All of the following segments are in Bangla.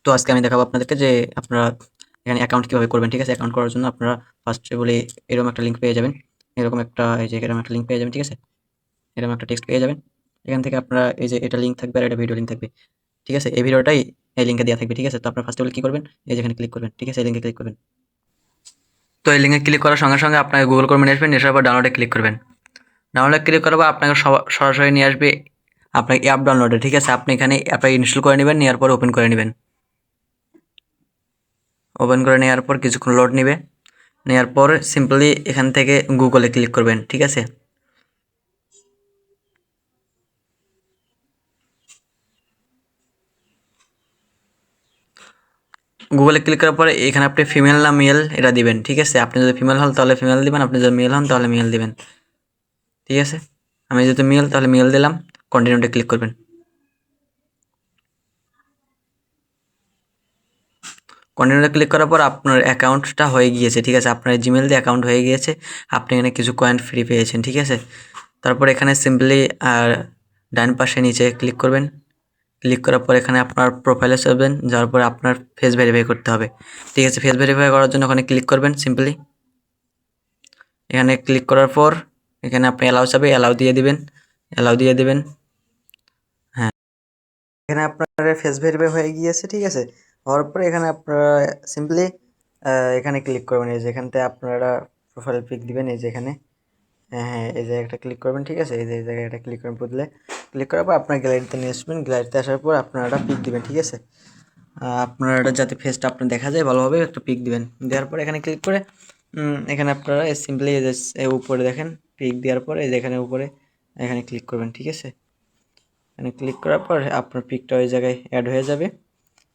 তো আজকে আমি দেখাবো আপনাদেরকে যে আপনারা এখানে অ্যাকাউন্ট কিভাবে করবেন। ঠিক আছে, অ্যাকাউন্ট করার জন্য আপনারা ফার্স্টে বলি এরকম একটা লিঙ্ক পেয়ে যাবেন। এরকম একটা এই যে এরকম একটা লিঙ্ক পেয়ে যাবেন। ঠিক আছে, এরকম একটা টেক্সট পেয়ে যাবেন। এখান থেকে আপনারা এই যে এটা লিঙ্ক থাকবে আর এটা ভিডিও লিঙ্ক থাকবে। ঠিক আছে, এই ভিডিওটাই এই লিঙ্কে দেওয়া থাকবে। ঠিক আছে, তো আপনারা ফার্স্টে বলে কি করবেন, এই যেখানে ক্লিক করবেন। ঠিক আছে, এই লিঙ্কে ক্লিক করবেন। তো এই লিঙ্কে ক্লিক করার সঙ্গে সঙ্গে আপনাকে গুগল ক্রোমে নিয়ে আসবেন, আসার পর ডাউনলোডে ক্লিক করবেন। ডাউনলোডে ক্লিক করার পর আপনাকে সরাসরি নিয়ে আসবে আপনার অ্যাপ ডাউনলোডে। ঠিক আছে, আপনি এখানে অ্যাপটা ইনস্টল করে নেবেন, নেওয়ার পর ওপেন করে নেবেন। ওপেন করে নেওয়ার পর কিছুক্ষণ লোড নেবে। নেওয়ার পর সিম্পলি এখান থেকে গুগলে ক্লিক করবেন। ঠিক আছে, গুগলে ক্লিক করার পরে এখানে আপনি ফিমেল না মেল এটা দিবেন। ঠিক আছে, আপনি যদি ফিমেল হন তাহলে ফিমেল দিবেন, আপনি যদি মেল হন তাহলে মেল দিবেন। ঠিক আছে, আমি যদি মেল তাহলে মেল দিলাম, কন্টিনিউতে ক্লিক করবেন। কন্টিনিউতে ক্লিক করার পর আপনার অ্যাকাউন্টটা হয়ে গিয়েছে। ঠিক আছে, আপনার জিমেল দিয়ে অ্যাকাউন্ট হয়ে গিয়েছে, আপনি এখানে কিছু কয়েন ফ্রি পেয়েছেন। ঠিক আছে, তারপর এখানে সিম্পলি ডান পাশে নিচে ক্লিক করবেন। ক্লিক করার পর এখানে আপনার প্রোফাইলে যাবেন, যাওয়ার পরে আপনার ফেস ভেরিফাই করতে হবে। ঠিক আছে, ফেস ভেরিফাই করার জন্য ওখানে ক্লিক করবেন। সিম্পলি এখানে ক্লিক করার পর এখানে আপনি অ্যালাউ চাবে, অ্যালাউ দিয়ে দিবেন, অ্যালাউ দিয়ে দিবেন। হ্যাঁ, এখানে আপনার ফেস ভেরিফাই হয়ে গিয়েছে। ঠিক আছে, হওয়ার পরে এখানে আপনারা সিম্পলি এখানে ক্লিক করবেন। এই যে এখানতে আপনারা প্রোফাইল পিক দিবেন, এই যে এখানে হ্যাঁ হ্যাঁ এই জায়গাটা ক্লিক করবেন। ঠিক আছে, এই যে এই জায়গাটা ক্লিক করবেন। বদলে ক্লিক করার পর আপনার গ্যালারিতে নিয়ে আসবেন। গ্যালারিতে আসার পর আপনারা পিক দিবেন। ঠিক আছে, আপনার যাতে ফেসটা আপনার দেখা যায় ভালোভাবে একটা পিক দিবেন। দেওয়ার পর এখানে ক্লিক করে এখানে আপনারা সিম্পলি উপরে দেখেন পিক দেওয়ার পরে এখানে উপরে এখানে ক্লিক করবেন। ঠিক আছে, এখানে ক্লিক করার পর আপনার পিকটা ওই জায়গায় অ্যাড হয়ে যাবে।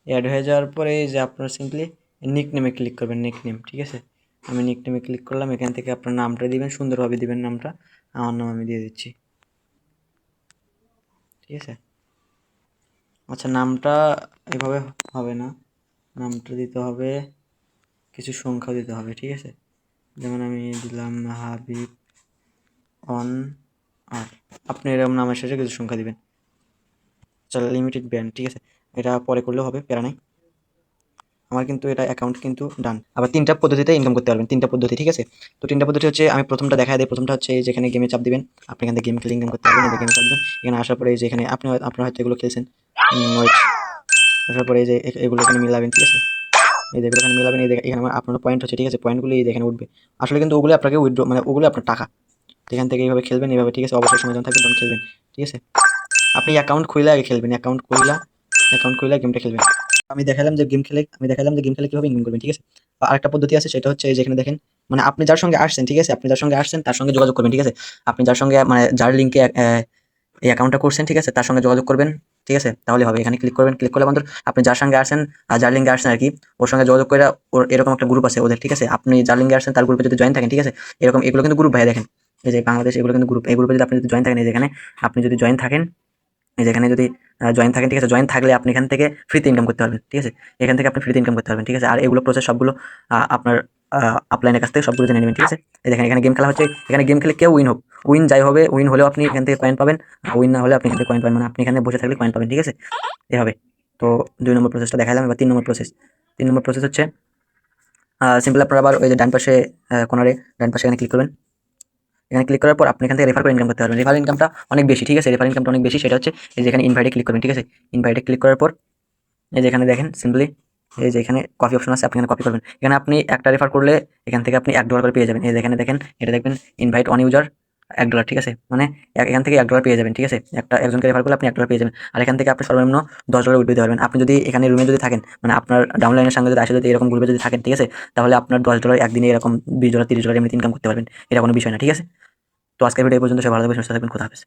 অ্যাড হয়ে যাওয়ার পরে যে আপনার সিম্পলি নিক নেমে ক্লিক করবেন, নিক নেম। ঠিক আছে, আমি নিক নেমে ক্লিক করলাম। এখান থেকে আপনার নামটা দিবেন, সুন্দরভাবে দিবেন নামটা। আমার নাম আমি দিয়ে দিচ্ছি। ঠিক আছে, আচ্ছা নামটা এভাবে হবে না, নামটা দিতে হবে কিছু সংখ্যা দিতে হবে। ঠিক আছে, যেমন আমি দিলাম হাবিব অন আর, আপনি এরকম নামের শেষে কিছু সংখ্যা দিবেন। আচ্ছা লিমিটেড ব্যান্ড। ঠিক আছে, এটা পরে করলেও হবে, প্যারা নাই। আমার কিন্তু এটা অ্যাকাউন্ট কিন্তু ডান। আবার 3টা পদ্ধতিতে ইনকাম করতে পারবেন, 3টা পদ্ধতি। ঠিক আছে, তো 3টা পদ্ধতি হচ্ছে আমি প্রথমটা দেখায় দিই। প্রথমটা হচ্ছে যেখানে গেমে চাপ দিবেন, আপনি এখান থেকে গেম খেলে ইনকাম করতে পারবেন। এই যে গেমে চাপ দিবেন, এখানে আসার পরে এই যে এখানে আপনি আপনারা হয়তো এগুলো খেলছেন, ওয়েট আসার পরে এই যে এগুলো এখানে মিলাবেন। ঠিক আছে, এই যে এগুলো এখানে মিলাবেন। এই যে এখানে আপনার পয়েন্ট হচ্ছে। ঠিক আছে, পয়েন্টগুলো এই যে এখানে উঠবে। আসলে কিন্তু ওগুলো আপনাকে উইথড্র মানে ওগুলো আপনার টাকা। এখান থেকে এইভাবে খেলবেন এইভাবে। ঠিক আছে, অবসর সময় যখন থাকবেন তখন খেলবেন। ঠিক আছে, আপনি অ্যাকাউন্ট খুলে আগে খেলবেন, অ্যাকাউন্ট খুলে গেমটা খেলবেন। আমি দেখালাম যে গেম খেলে কিভাবে ইনকাম করবেন। ঠিক আছে, আরেকটা পদ্ধতি আছে, সেটা হচ্ছে এই যে এখানে দেখেন, মানে আপনি যার সঙ্গে আসছেন। ঠিক আছে, আপনি যার সঙ্গে আসছেন তার সঙ্গে যোগাযোগ করবেন। ঠিক আছে, আপনি যার সঙ্গে মানে যার লিঙ্কে এই অ্যাকাউন্টটা করছেন। ঠিক আছে, তার সঙ্গে যোগাযোগ করবেন। ঠিক আছে, তাহলে হবে। এখানে ক্লিক করবেন, ক্লিক করলে বন্ধু আপনি যার সঙ্গে আসছেন আর যার লিঙ্কে আসছেন আর কি, ওর সঙ্গে যোগাযোগ করে ওর এরকম একটা গ্রুপ আছে ওদের। ঠিক আছে, আপনি যার লিঙ্কে আসছেন তার গ্রুপে যদি জয়েন থাকেন। ঠিক আছে, এরকম এগুলো কিন্তু গ্রুপ ভাই দেখেন, এই যে বাংলাদেশ এগুলো কিন্তু গ্রুপ। এই গ্রুপে যদি আপনি যদি জয়েন থাকেন, এই যেখানে আপনি যদি জয়েন থাকেন, এই যেখানে যদি জয়েন থাকেন। ঠিক আছে, জয়েন থাকলে আপনি এখান থেকে ফ্রিতে ইনকাম করতে পারবেন। ঠিক আছে, এখান থেকে আপনি ফ্রিতে ইনকাম করতে পারবেন। ঠিক আছে, আর এগুলো প্রসেস সবগুলো আপনার আপলাইনের কাছ থেকে সবগুলো জেনে নেবেন। ঠিক আছে, এই দেখেন এখানে গেম খেলা হচ্ছে। এখানে গেম খেলে কেউ উইন হোক, উইন যাই হবে, উইন হলেও আপনি এখান থেকে কয়েন পাবেন, উইন না হলে আপনি এখান থেকে কয়েন পাবেন, মানে আপনি এখানে বসে থাকলে কয়েন পাবেন। ঠিক আছে, এভাবে। তো 2 নম্বর প্রসেসটা দেখালাম। এবার 3 নম্বর প্রসেস। 3 নম্বর প্রসেস হচ্ছে সিম্পল আপনারা আবার ওই যে ডান পাশে কোনারে ডান পাশে এখানে ক্লিক করবেন। এখানে ক্লিক করার পর আপনি এখান থেকে রেফার করে ইনকাম করতে পারবেন। রেফার ইনকামটা অনেক বেশি। ঠিক আছে, রেফার ইনকামটা অনেক বেশি। সেটা হচ্ছে এই যে এখানে ইনভাইটে ক্লিক করবেন। ঠিক আছে, ইনভাইটে ক্লিক করার পর এই যে এখানে দেখেন সিম্পলি এই যে এখানে কপি অপশন আছে, আপনি এখানে কপি করবেন। এখানে আপনি একটা রেফার করলে এখান থেকে আপনি $1 করে পেয়ে যাবেন। এই যে এখানে দেখেন, এটা দেখবেন ইনভাইট অন ইউজার $1। ঠিক আছে, মানে এখান থেকে $1 পেয়ে যাবেন। ঠিক আছে, একজনকে রেফার করলে আপনি $1 পেয়ে যাবেন। আর এখান থেকে আপনি সর্বনিম্ন $10 উঠে দিতে পারবেন। আপনি যদি এখানে রুমে যদি থাকেন, মানে আপনার ডাউনলাইনের সঙ্গে যদি আসে, যদি এরকম গ্রুপে যদি থাকেন। ঠিক আছে, তাহলে আপনার $10 একদিনে এরকম $20 $30 এমনি ইনকাম করতে পারবেন। এটা কোনো বিষয় না। ঠিক আছে, তো আজকের ভিডিও এই পর্যন্ত। সবাই ভালো থাকবেন, সুস্থ থাকবেন, খোদা হাফেজ।